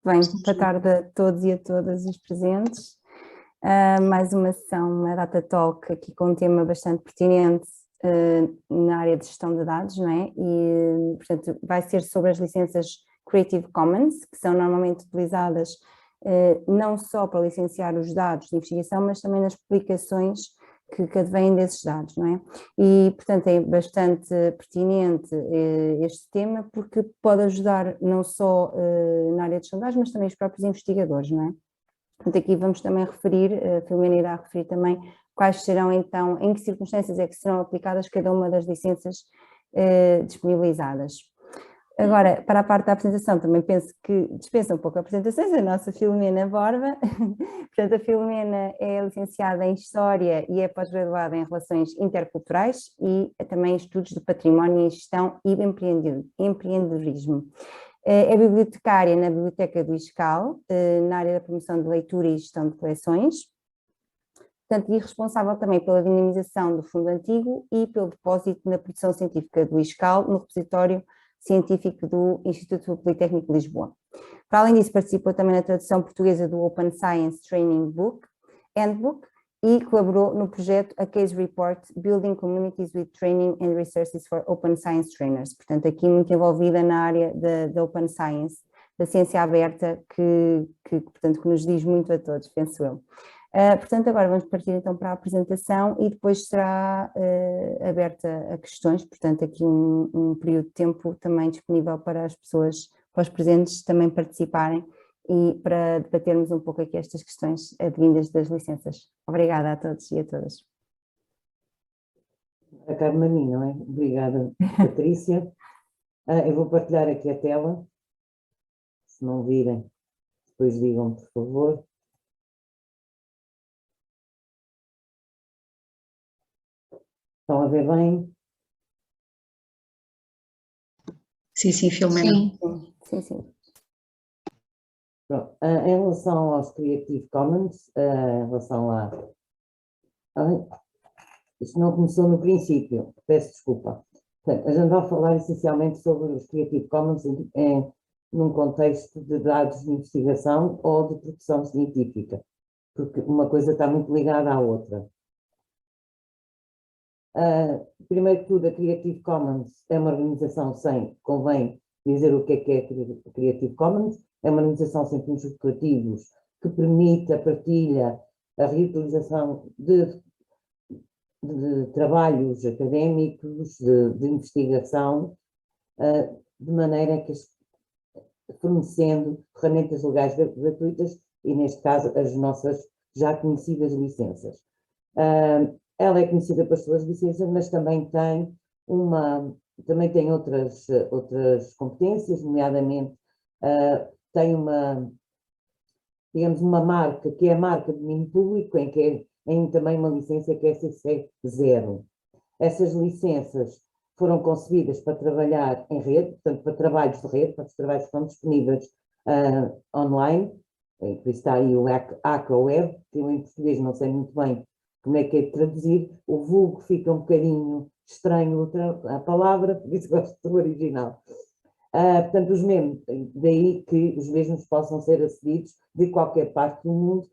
Bem, boa tarde a todos e a todas os presentes. Mais uma sessão, uma data talk aqui com um tema bastante pertinente na área de gestão de dados, não é? E, portanto, vai ser sobre as licenças Creative Commons, que são normalmente utilizadas não só para licenciar os dados de investigação, mas também nas publicações que advêm desses dados, não é? E, portanto, é bastante pertinente este tema, porque pode ajudar não só na área de sondagem, mas também os próprios investigadores, não é? Portanto, aqui vamos também referir, a Filomena irá referir também quais serão então, em que circunstâncias é que serão aplicadas cada uma das licenças disponibilizadas. Agora, para a parte da apresentação, também penso que dispensa um pouco apresentações, a nossa Filomena Borba. Portanto, a Filomena é licenciada em História e é pós-graduada em Relações Interculturais e também em Estudos do Património e Gestão e Empreendedorismo. É bibliotecária na Biblioteca do ISCAL, na área da promoção de leitura e gestão de coleções. Portanto, e responsável também pela dinamização do Fundo Antigo e pelo depósito na produção científica do ISCAL no repositório científico do Instituto Politécnico de Lisboa. Para além disso, participou também na tradução portuguesa do Open Science Training Handbook e colaborou no projeto A Case Report Building Communities with Training and Resources for Open Science Trainers. Portanto, aqui muito envolvida na área da Open Science, da ciência aberta, portanto, que nos diz muito a todos, penso eu. Portanto, agora vamos partir então para a apresentação e depois será aberta a questões, portanto aqui um período de tempo também disponível para as pessoas, para os presentes também participarem e para debatermos um pouco aqui estas questões advindas das licenças. Obrigada a todos e a todas. A Carmen a mim, não é? Obrigada, Patrícia. Eu vou partilhar aqui a tela, se não virem, depois digam, por favor. Estão a ver bem? Sim, Filomena. Sim. Pronto. Em relação aos Creative Commons, em relação a... Isto não começou no princípio, peço desculpa. A gente vai falar essencialmente sobre os Creative Commons num contexto de dados de investigação ou de produção científica, porque uma coisa está muito ligada à outra. Primeiro que tudo, a Creative Commons é uma organização convém dizer o que é Creative Commons, é uma organização sem fins lucrativos que permite a partilha, a reutilização de trabalhos académicos, de investigação, de maneira que fornecendo ferramentas legais gratuitas e, neste caso, as nossas já conhecidas licenças. Ela é conhecida pelas suas licenças, mas também tem outras competências, nomeadamente tem digamos, uma marca, que é a marca de domínio público, em também uma licença que é CC0. Essas licenças foram concebidas para trabalhar em rede, portanto, para trabalhos de rede, para os trabalhos que estão disponíveis online, por isso está aí o ACA Web, que eu em português não sei muito bem como é que é de traduzir, o vulgo fica um bocadinho estranho a palavra, por isso gosto do original. Portanto, daí que os mesmos possam ser acedidos de qualquer parte do mundo,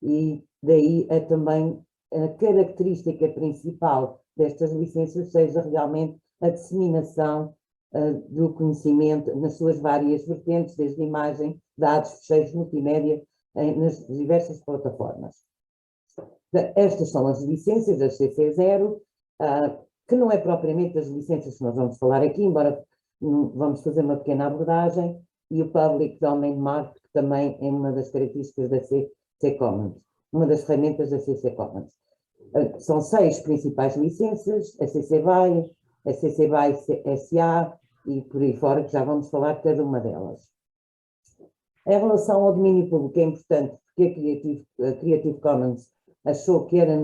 e daí também a característica principal destas licenças seja realmente a disseminação do conhecimento nas suas várias vertentes, desde imagem, dados, fecheiros multimédia, nas diversas plataformas. Estas são as licenças, as CC0, que não é propriamente as licenças que nós vamos falar aqui, embora vamos fazer uma pequena abordagem, e o Public Domain Mark, que também é uma das características da CC Commons, uma das ferramentas da CC Commons. São 6 principais licenças, a CC BY, a CC BY SA e por aí fora, que já vamos falar de cada uma delas. Em relação ao domínio público, é importante porque a Creative Commons achou que era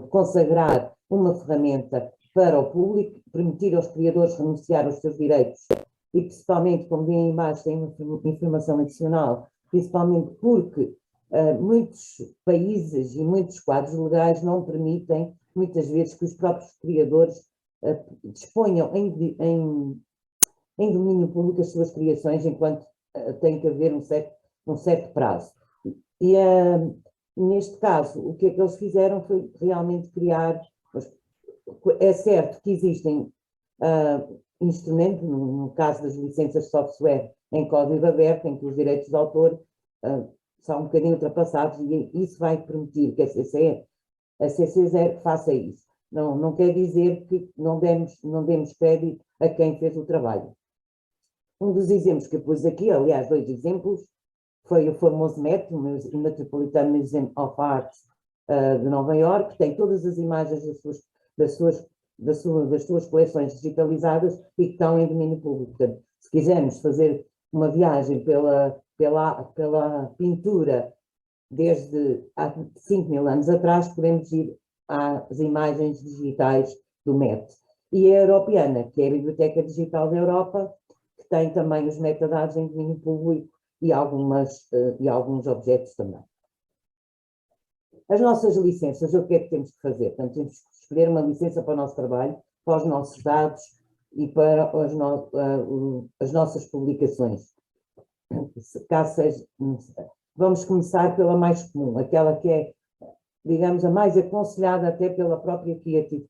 consagrar uma ferramenta para o público, permitir aos criadores renunciar aos seus direitos e principalmente, como vem em baixo, tem uma informação adicional, principalmente porque muitos países e muitos quadros legais não permitem, muitas vezes, que os próprios criadores disponham em domínio público as suas criações, enquanto tem que haver um certo prazo. E neste caso, o que é que eles fizeram foi realmente criar, é certo que existem instrumentos, no caso das licenças de software em código aberto, em que os direitos de autor são um bocadinho ultrapassados, e isso vai permitir que a CC0 faça isso. Não quer dizer que não demos crédito a quem fez o trabalho. Um dos exemplos que eu pus aqui, aliás, 2 exemplos, foi o famoso MET, o Metropolitan Museum of Art de Nova Iorque, que tem todas as imagens das suas coleções digitalizadas e que estão em domínio público. Portanto, se quisermos fazer uma viagem pela pintura desde há 5.000 anos atrás, podemos ir às imagens digitais do MET. E a Europeana, que é a Biblioteca Digital da Europa, que tem também os metadados em domínio público e alguns objetos também. As nossas licenças, o que é que temos que fazer? Portanto, temos que escolher uma licença para o nosso trabalho, para os nossos dados e para as nossas publicações. Vamos começar pela mais comum, aquela que é, digamos, a mais aconselhada até pela própria Creative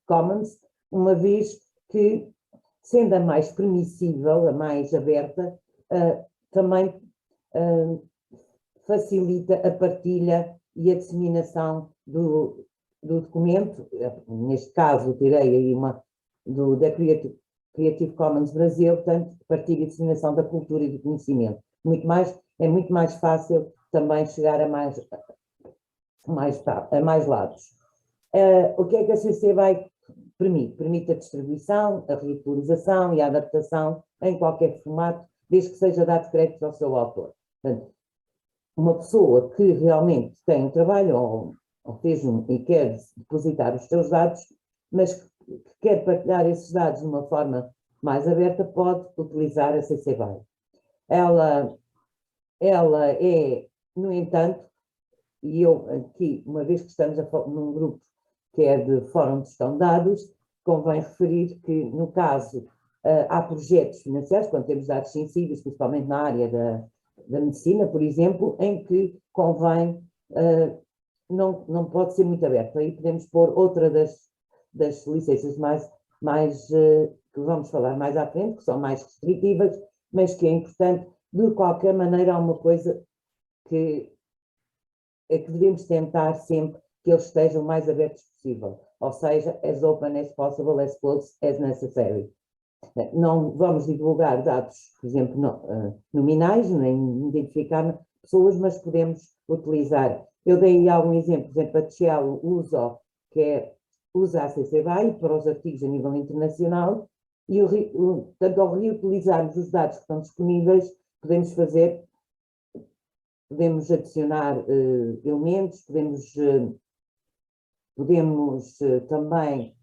Commons, uma vez que, sendo a mais permissível, a mais aberta, também facilita a partilha e a disseminação do documento. Neste caso, tirei aí da Creative Commons Brasil, portanto, partilha e disseminação da cultura e do conhecimento. É muito mais fácil também chegar a mais lados. O que é que a CC BY permite? Permite a distribuição, a reutilização e a adaptação em qualquer formato, desde que seja dado crédito ao seu autor. Portanto, uma pessoa que realmente tem um trabalho ou fez e quer depositar os seus dados, mas que quer partilhar esses dados de uma forma mais aberta, pode utilizar a CC BY. Ela é, no entanto, e eu aqui, uma vez que estamos num grupo que é de Fórum de Gestão de Dados, convém referir que, no caso, há projetos financiados, quando temos dados sensíveis, principalmente na área da medicina, por exemplo, em que convém, não pode ser muito aberto. Aí podemos pôr outra das licenças que vamos falar mais à frente, que são mais restritivas, mas que é importante. De qualquer maneira, há uma coisa que devemos tentar sempre que eles estejam o mais abertos possível, ou seja, as open as possible, as close as necessary. Não vamos divulgar dados, por exemplo, nominais, nem identificar pessoas, mas podemos utilizar. Eu dei algum exemplo, por exemplo, a Tchelo usa a CC BY para os artigos a nível internacional, e portanto, ao reutilizarmos os dados que estão disponíveis, podemos adicionar elementos, podemos também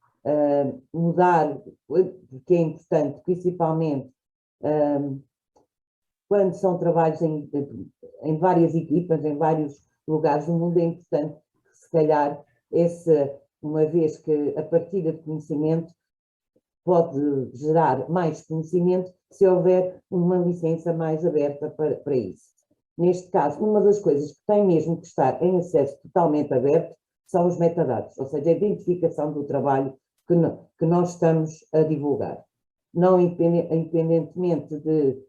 mudar, porque é importante, principalmente quando são trabalhos em várias equipas, em vários lugares do mundo, é importante que, se calhar, uma vez que a partilha de conhecimento pode gerar mais conhecimento se houver uma licença mais aberta para isso. Neste caso, uma das coisas que tem mesmo que estar em acesso totalmente aberto são os metadados, ou seja, a identificação do trabalho que nós estamos a divulgar. Não independentemente de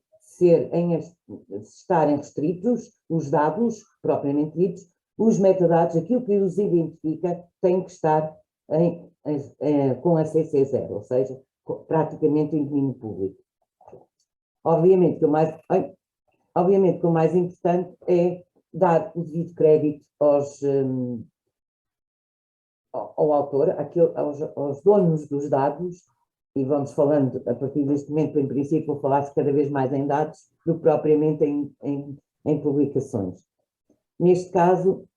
estarem restritos os dados propriamente ditos, os metadados, aquilo que os identifica, tem que estar com a CC0, ou seja, praticamente em domínio público. Obviamente que o mais importante é dar o devido crédito ao autor, aos donos dos dados, e vamos falando, a partir deste momento, em princípio, vou falar cada vez mais em dados do que propriamente em publicações. Neste caso,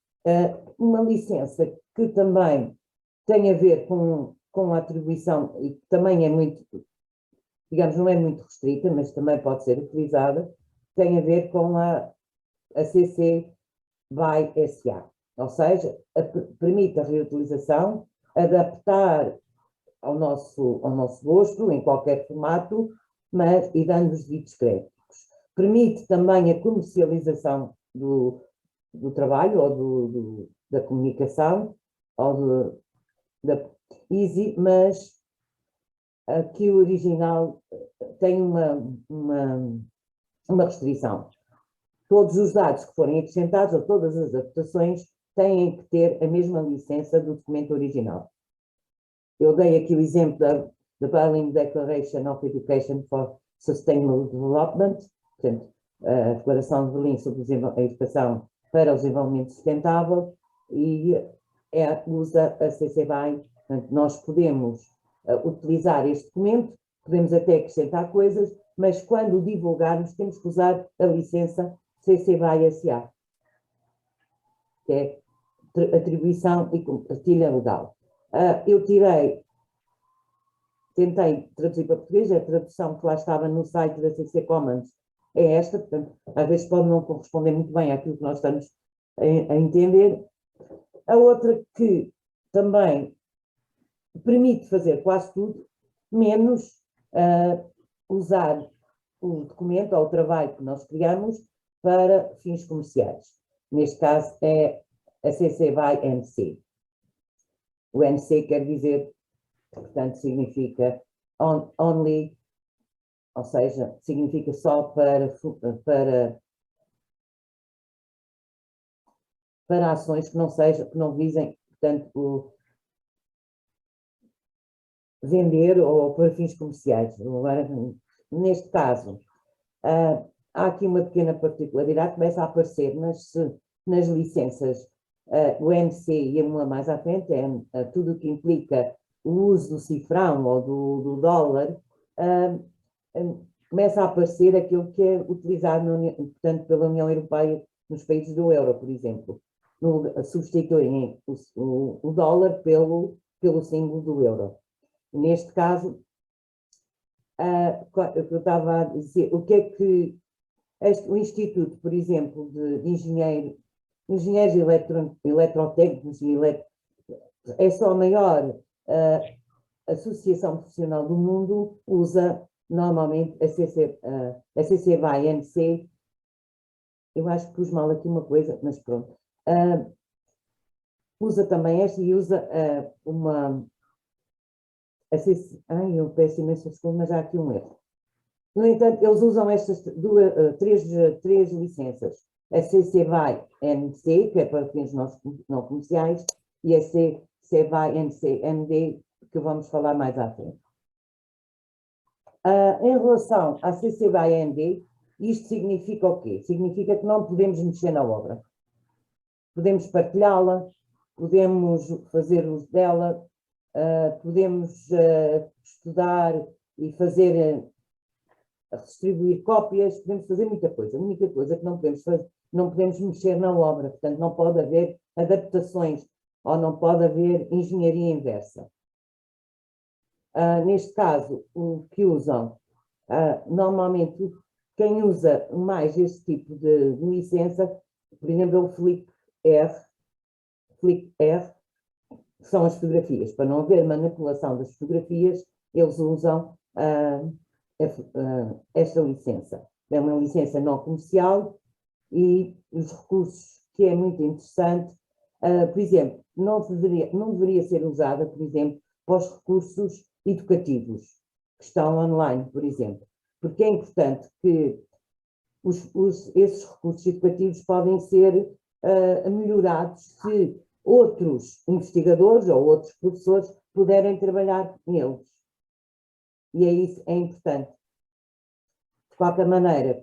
uma licença que também tem a ver com a atribuição, e que também é muito, digamos, não é muito restrita, mas também pode ser utilizada, tem a ver com a CC BY SA, ou seja, permite a reutilização, adaptar ao nosso gosto, em qualquer formato, e dando os devidos créditos. permite também a comercialização do trabalho ou da comunicação, ou mas aqui o original tem uma restrição. Todos os dados que forem acrescentados, ou todas as adaptações, têm que ter a mesma licença do documento original. Eu dei aqui o exemplo da Berlin Declaration of Education for Sustainable Development, portanto, a Declaração de Berlim sobre a Educação para o Desenvolvimento Sustentável, e usa a CC BY. Portanto, nós podemos utilizar este documento, podemos até acrescentar coisas, mas quando o divulgarmos temos que usar a licença CC BY SA, que é atribuição e partilha legal. Eu tentei traduzir para português, a tradução que lá estava no site da CC Commons é esta, portanto, às vezes pode não corresponder muito bem àquilo que nós estamos a entender. A outra que também permite fazer quase tudo, menos usar o documento ou o trabalho que nós criamos para fins comerciais. Neste caso é a CC BY NC. O NC quer dizer, portanto, significa only, ou seja, significa só para ações que não visem, portanto, vender ou para fins comerciais. Agora, neste caso, há aqui uma pequena particularidade, começa a aparecer nas licenças, o NC e uma mais à frente, tudo o que implica o uso do cifrão ou do dólar, começa a aparecer aquilo que é utilizado, portanto, pela União Europeia nos países do euro, por exemplo. Substituem o dólar pelo símbolo do euro. Neste caso, eu estava a dizer, o que é que o Instituto, por exemplo, de engenheiros eletrotécnicos, é só a maior associação profissional do mundo, usa normalmente a CC BY NC. Eu acho que pus mal aqui uma coisa, mas pronto. Usa também esta e usa eu peço imenso desculpa, mas há aqui um erro. No entanto, eles usam estas três licenças. A CC BY NC, que é para fins não comerciais, e a CC BY NC ND, que vamos falar mais à frente. Em relação à CC BY ND, isto significa o quê? Significa que não podemos mexer na obra. Podemos partilhá-la, podemos fazer uso dela, podemos estudar e distribuir cópias, podemos fazer muita coisa. A única coisa que não podemos fazer, não podemos mexer na obra, portanto não pode haver adaptações ou não pode haver engenharia inversa. Neste caso, o que usam, normalmente quem usa mais este tipo de licença, por exemplo, é o FlickR, que são as fotografias. Para não haver manipulação das fotografias, eles usam esta licença. É uma licença não comercial e os recursos, que é muito interessante, por exemplo, não deveria ser usada, por exemplo, para os recursos educativos que estão online, por exemplo, porque é importante que esses recursos educativos podem ser melhorados se outros investigadores ou outros professores puderem trabalhar neles. E é isso, é importante. De qualquer maneira,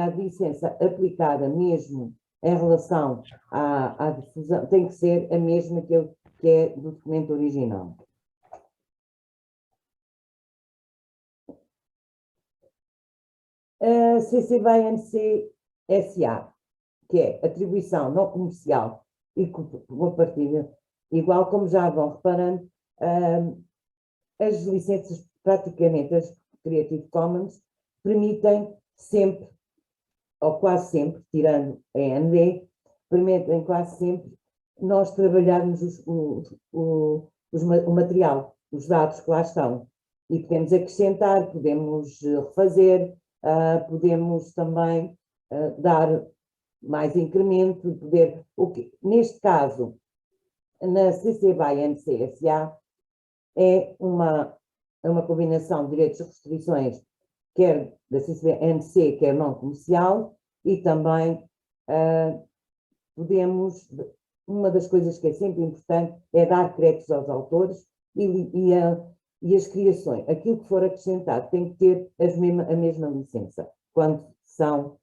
a licença aplicada mesmo em relação à difusão tem que ser a mesma que é do documento original. A CC BY NC SA, que é atribuição não comercial e compartilha, igual como já vão reparando, as licenças, praticamente as Creative Commons, permitem sempre, ou quase sempre, tirando a END, permitem quase sempre nós trabalharmos o material, os dados que lá estão. E podemos acrescentar, podemos refazer, podemos também dar mais incremento, neste caso, na CC BY NC-SA, é uma combinação de direitos e restrições, quer da CC BY NC, quer não comercial, e também uma das coisas que é sempre importante é dar créditos aos autores e as criações. Aquilo que for acrescentado tem que ter a mesma licença quando são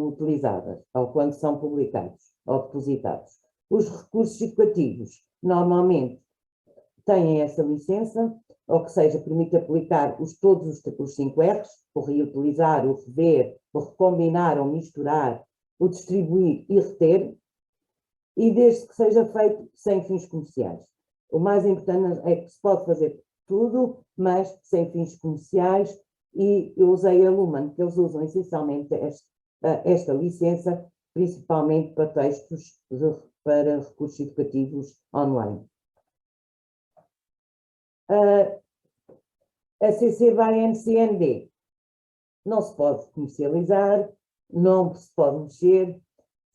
utilizadas ou quando são publicados ou depositados. Os recursos educativos normalmente têm essa licença, ou que seja, permite aplicar todos os 5 R's, o reutilizar, o rever, o recombinar, o misturar, o distribuir e reter, e desde que seja feito sem fins comerciais. O mais importante é que se pode fazer tudo, mas sem fins comerciais, e eu usei a Lumen, que eles usam essencialmente esta licença, principalmente para textos para recursos educativos online. A CC BY NCND não se pode comercializar, não se pode mexer,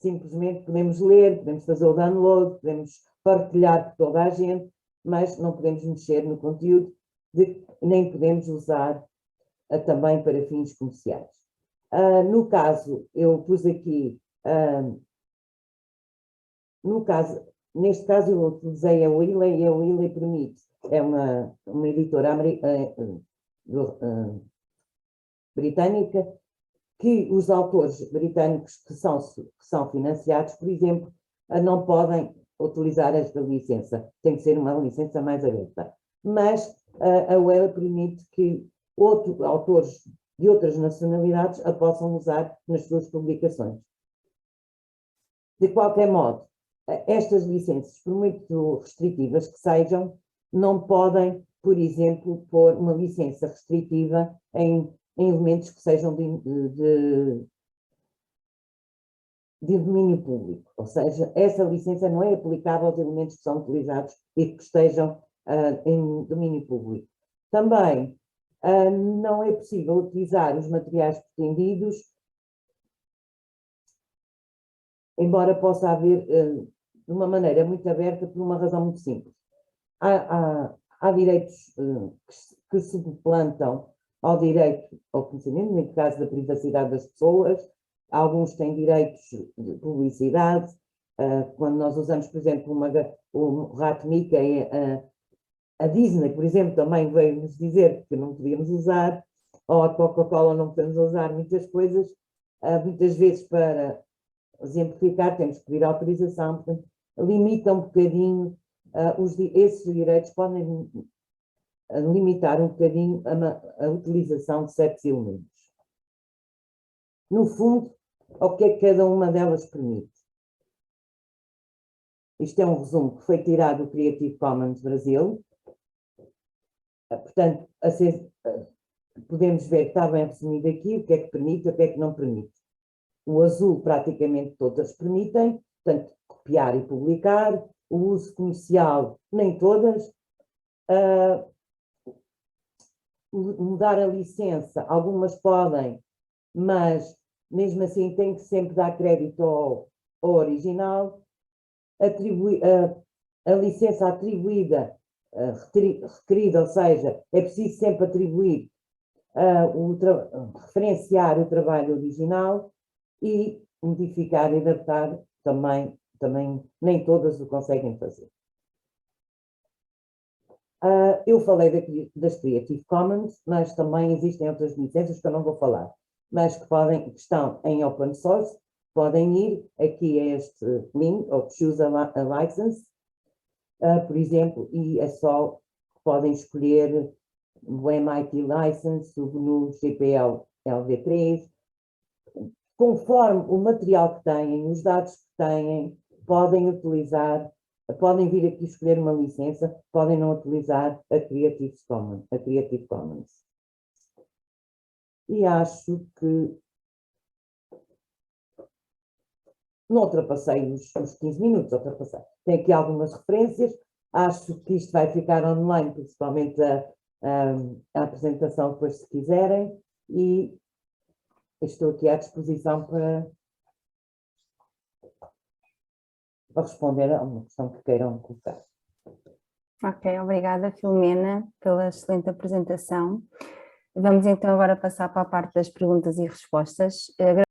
simplesmente podemos ler, podemos fazer o download, podemos partilhar com toda a gente, mas não podemos mexer no conteúdo, nem podemos usar também para fins comerciais. No caso, eu pus aqui, neste caso eu utilizei a Wiley, e a Wiley permite, é uma editora britânica, que os autores britânicos que são financiados, por exemplo, não podem utilizar esta licença, tem que ser uma licença mais aberta. Mas a Wiley permite que autores de outras nacionalidades a possam usar nas suas publicações. De qualquer modo, estas licenças, por muito restritivas que sejam, não podem, por exemplo, pôr uma licença restritiva em elementos que sejam de domínio público, ou seja, essa licença não é aplicável aos elementos que são utilizados e que estejam em domínio público. Também não é possível utilizar os materiais pretendidos, embora possa haver de uma maneira muito aberta, por uma razão muito simples. Há direitos que se suplantam ao direito ao conhecimento, no caso da privacidade das pessoas. Alguns têm direitos de publicidade. Quando nós usamos, por exemplo, o rato Mickey, a Disney, por exemplo, também veio-nos dizer que não podíamos usar, ou a Coca-Cola não podemos usar muitas coisas. Muitas vezes, para exemplificar, temos que pedir autorização, portanto, limita um bocadinho, esses direitos podem limitar um bocadinho a utilização de certos elementos. No fundo, o que é que cada uma delas permite? Isto é um resumo que foi tirado do Creative Commons Brasil. Portanto, podemos ver que está bem resumido aqui o que é que permite e o que é que não permite. O azul praticamente todas permitem, portanto, copiar e publicar. O uso comercial, nem todas. Mudar a licença, algumas podem, mas mesmo assim tem que sempre dar crédito ao original. A licença atribuída, requerida, ou seja, é preciso sempre atribuir, referenciar o trabalho original, e modificar e adaptar também nem todas o conseguem fazer. Eu falei das Creative Commons, mas também existem outras licenças que eu não vou falar, mas que estão em open source. Podem ir aqui a este link, ou choose a license, por exemplo, e é só, podem escolher o MIT license, o GNU GPL LV3, conforme o material que têm, os dados que têm, podem utilizar. Podem vir aqui escolher uma licença, podem não utilizar a Creative Commons. E acho que não ultrapassei os 15 minutos, Tem aqui algumas referências, acho que isto vai ficar online, principalmente a apresentação depois, se quiserem, e estou aqui à disposição para responder a uma questão que queiram colocar. Ok, obrigada, Filomena, pela excelente apresentação. Vamos então agora passar para a parte das perguntas e respostas.